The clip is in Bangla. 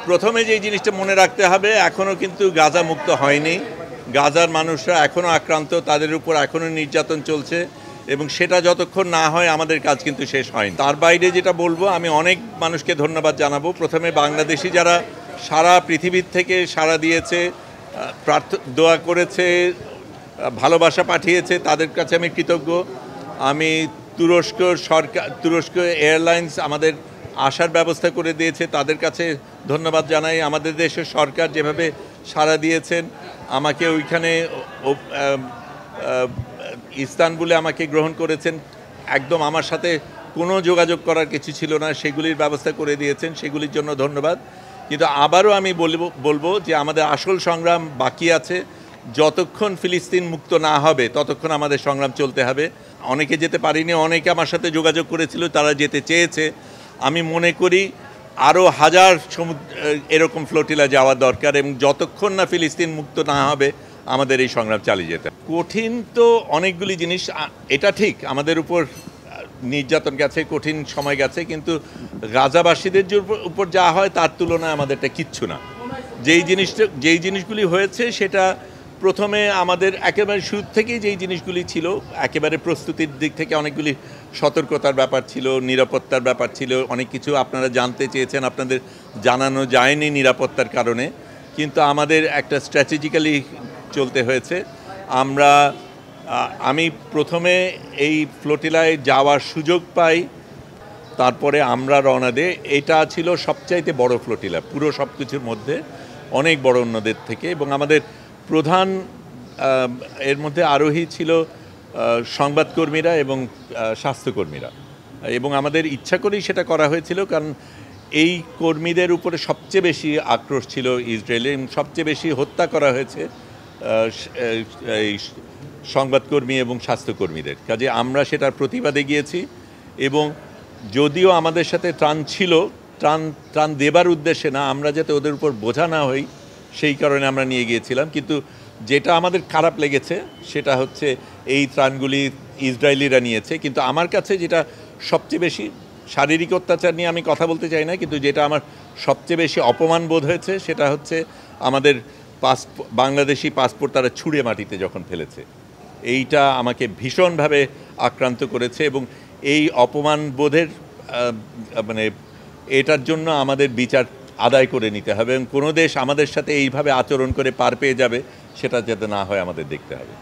প্রথমে যে জিনিসটা মনে রাখতে হবে, এখনও কিন্তু গাজা মুক্ত হয়নি। গাজার মানুষরা এখনও আক্রান্ত, তাদের উপর এখনও নির্যাতন চলছে এবং সেটা যতক্ষণ না হয় আমাদের কাজ কিন্তু শেষ হয়নি। তার বাইরে যেটা বলবো, আমি অনেক মানুষকে ধন্যবাদ জানাবো। প্রথমে বাংলাদেশি যারা সারা পৃথিবীর থেকে সাড়া দিয়েছে, দোয়া করেছে, ভালোবাসা পাঠিয়েছে, তাদের কাছে আমি কৃতজ্ঞ। আমি তুরস্ক এয়ারলাইন্স আমাদের আসার ব্যবস্থা করে দিয়েছে, তাদের কাছে ধন্যবাদ জানাই। আমাদের দেশের সরকার যেভাবে সাড়া দিয়েছেন, আমাকে ওইখানে ইস্তানবুলে আমাকে গ্রহণ করেছেন, একদম আমার সাথে কোনো যোগাযোগ করার কিছু ছিল না, সেগুলির ব্যবস্থা করে দিয়েছেন, সেগুলির জন্য ধন্যবাদ। কিন্তু আবারও আমি বলবো যে আমাদের আসল সংগ্রাম বাকি আছে। যতক্ষণ ফিলিস্তিন মুক্ত না হবে ততক্ষণ আমাদের সংগ্রাম চলতে হবে। অনেকে যেতে পারিনি, অনেকে আমার সাথে যোগাযোগ করেছিল, তারা যেতে চেয়েছে। আমি মনে করি আরও হাজার এরকম ফ্লোটিলা যাওয়া দরকার এবং যতক্ষণ না ফিলিস্তিন মুক্ত না হবে আমাদের এই সংগ্রাম চালিয়ে যেতে। কঠিন তো অনেকগুলি জিনিস, এটা ঠিক আমাদের উপর নির্যাতন গেছে, কঠিন সময় গেছে, কিন্তু গাজাবাসীদের উপর যা হয় তার তুলনায় আমাদেরটা কিচ্ছু না। যেই জিনিসগুলি হয়েছে সেটা প্রথমে আমাদের একেবারে শুরু থেকেই যেই জিনিসগুলি ছিল, একেবারে প্রস্তুতির দিক থেকে অনেকগুলি সতর্কতার ব্যাপার ছিল, নিরাপত্তার ব্যাপার ছিল, অনেক কিছু আপনারা জানতে চেয়েছেন, আপনাদের জানানো যায়নি নিরাপত্তার কারণে, কিন্তু আমাদের একটা স্ট্র্যাটেজিক্যালি চলতে হয়েছে। আমি প্রথমে এই ফ্লোটিলায় যাওয়ার সুযোগ পাই, তারপরে আমরা রওনা দিই। এটা ছিল সবচাইতে বড় ফ্লোটিলা পুরো সব কিছুর মধ্যে, অনেক বড় অন্যদের থেকে। এবং আমাদের প্রধান এর মধ্যে আরোহী ছিল সংবাদকর্মীরা এবং স্বাস্থ্যকর্মীরা, এবং আমাদের ইচ্ছা করেই সেটা করা হয়েছিল, কারণ এই কর্মীদের উপরে সবচেয়ে বেশি আক্রোশ ছিল ইসরায়েলে এবং সবচেয়ে বেশি হত্যা করা হয়েছে এই সংবাদকর্মী এবং স্বাস্থ্যকর্মীদের। কাজে আমরা সেটার প্রতিবাদে গিয়েছি এবং যদিও আমাদের সাথে ত্রাণ ছিল, ত্রাণ দেবার উদ্দেশ্যে না, আমরা যাতে ওদের উপর বোঝা না হই সেই কারণে আমরা নিয়ে গিয়েছিলাম। কিন্তু যেটা আমাদের খারাপ লেগেছে সেটা হচ্ছে এই ত্রাণগুলি ইসরায়েলিরা নিয়েছে, কিন্তু আমার কাছে যেটা সবচেয়ে বেশি, শারীরিক অত্যাচার নিয়ে আমি কথা বলতে চাই না, কিন্তু যেটা আমার সবচেয়ে বেশি অপমান বোধ হয়েছে সেটা হচ্ছে আমাদের বাংলাদেশি পাসপোর্ট তারা ছুঁড়ে মাটিতে যখন ফেলেছে, এইটা আমাকে ভীষণভাবে আক্রান্ত করেছে। এবং এই অপমান বোধের এটার জন্য আমাদের বিচার আদায় করে নিতে হবে এবং কোনো দেশ আমাদের সাথে এইভাবে আচরণ করে পার পেয়ে যাবে সেটা যাতে না হয় আমাদের দেখতে হবে।